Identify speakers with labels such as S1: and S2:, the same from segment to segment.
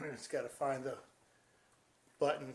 S1: I just got to find the button.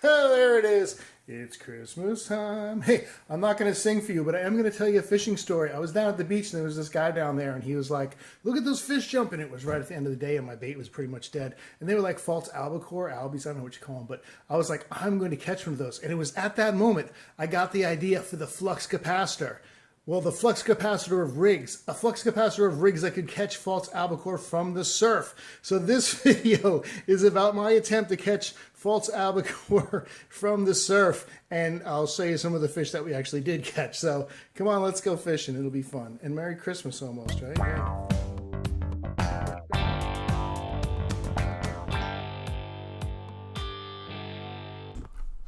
S1: Oh, there it is. It's Christmas time. Hey, I'm not going to sing for you, but I am going to tell you a fishing story. I was down at the beach, and there was this guy down there, and he was like, look at those fish jumping. It was right at the end of the day, and my bait was pretty much dead. And they were like false albacore, albies, I don't know what you call them, but I was like, I'm going to catch one of those. And it was at that moment I got the idea for the flux capacitor. Well, the flux capacitor of rigs, a flux capacitor of rigs that could catch false albacore from the surf. So this video is about my attempt to catch false albacore from the surf, and I'll show you some of the fish that we actually did catch. So come on, let's go fishing. It'll be fun. And Merry Christmas almost, right? Yeah.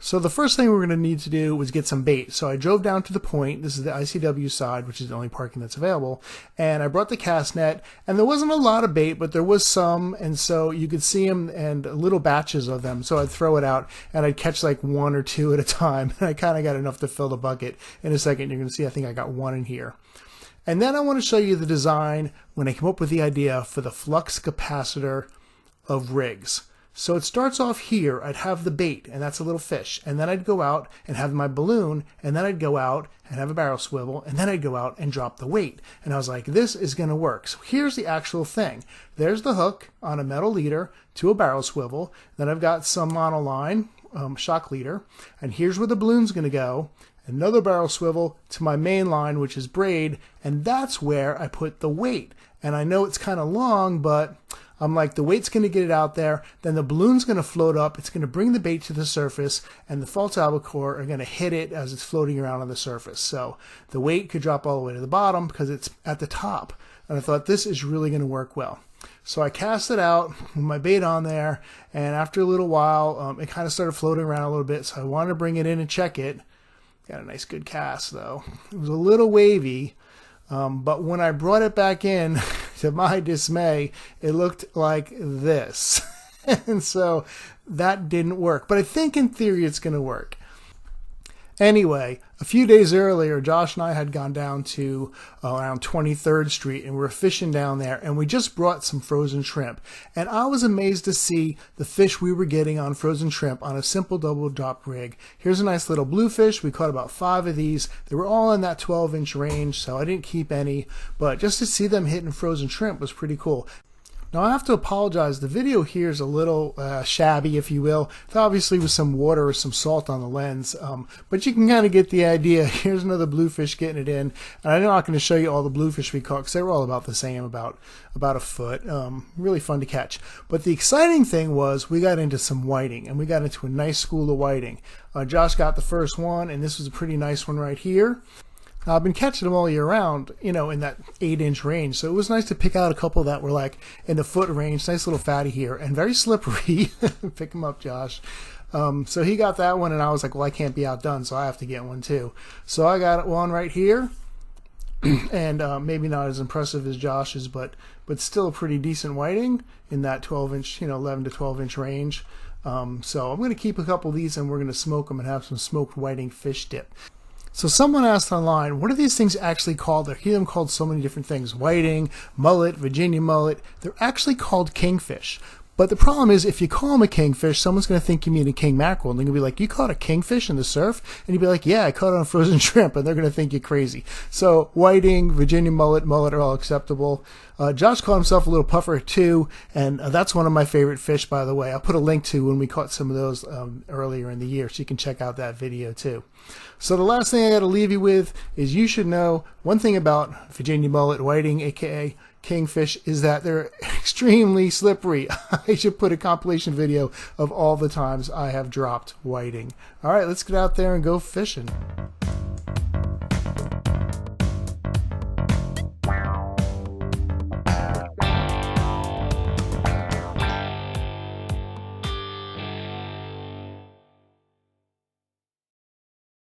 S1: So the first thing we're going to need to do was get some bait. So I drove down to the point. This is the ICW side, which is the only parking that's available. And I brought the cast net, and there wasn't a lot of bait, but there was some. And so you could see them and little batches of them. So I'd throw it out, and I'd catch like one or two at a time. And I kind of got enough to fill the bucket. In a second, you're going to see, I think I got one in here. And then I want to show you the design when I came up with the idea for the flux capacitor of rigs. So it starts off here. I'd have the bait, and that's a little fish. And then I'd go out and have my balloon, and then I'd go out and have a barrel swivel, and then I'd go out and drop the weight. And I was like, this is going to work. So here's the actual thing. There's the hook on a metal leader to a barrel swivel. Then I've got some monoline, shock leader. And here's where the balloon's going to go. Another barrel swivel to my main line, which is braid. And that's where I put the weight. And I know it's kind of long, but I'm like, the weight's going to get it out there, then the balloon's going to float up, it's going to bring the bait to the surface, and the false albacore are going to hit it as it's floating around on the surface. So the weight could drop all the way to the bottom because it's at the top. And I thought, this is really going to work well. So I cast it out with my bait on there, and after a little while, it kind of started floating around a little bit, so I wanted to bring it in and check it. Got a nice good cast, though. It was a little wavy. But when I brought it back in, to my dismay, it looked like this. And so that didn't work. But I think in theory it's going to work. Anyway, a few days earlier, Josh and I had gone down to around 23rd Street, and we were fishing down there, and we just brought some frozen shrimp. And I was amazed to see the fish we were getting on frozen shrimp on a simple double drop rig. Here's a nice little bluefish. We caught about 5 of these. They were all in that 12-inch range, so I didn't keep any. But just to see them hitting frozen shrimp was pretty cool. Now, I have to apologize. The video here is a little shabby, if you will. There obviously was some water or some salt on the lens, but you can kind of get the idea. Here's another bluefish getting it in. And I'm not going to show you all the bluefish we caught because they were all about the same, about a foot. Really fun to catch. But the exciting thing was we got into some whiting, and we got into a nice school of whiting. Josh got the first one, and this was a pretty nice one right here. Now, I've been catching them all year round, you know, in that 8-inch range. So it was nice to pick out a couple that were like in the foot range. Nice little fatty here and very slippery. Pick them up, Josh. So he got that one, and I was like, well, I can't be outdone, so I have to get one too. So I got one right here. And maybe not as impressive as Josh's, but still a pretty decent whiting in that 12-inch, you know, 11 to 12-inch range. So I'm going to keep a couple of these, and we're going to smoke them and have some smoked whiting fish dip. So someone asked online, what are these things actually called? I hear them called so many different things. Whiting, mullet, Virginia mullet. They're actually called kingfish. But the problem is, if you call them a kingfish, someone's going to think you mean a king mackerel. And they're going to be like, you caught a kingfish in the surf? And you'd be like, yeah, I caught it on frozen shrimp. And they're going to think you're crazy. So whiting, Virginia mullet are all acceptable. Josh caught himself a little puffer too. And that's one of my favorite fish, by the way. I'll put a link to when we caught some of those earlier in the year, so you can check out that video too. So the last thing I got to leave you with is you should know one thing about Virginia mullet, whiting, aka kingfish, is that they're extremely slippery. I should put a compilation video of all the times I have dropped whiting. All right, let's get out there and go fishing.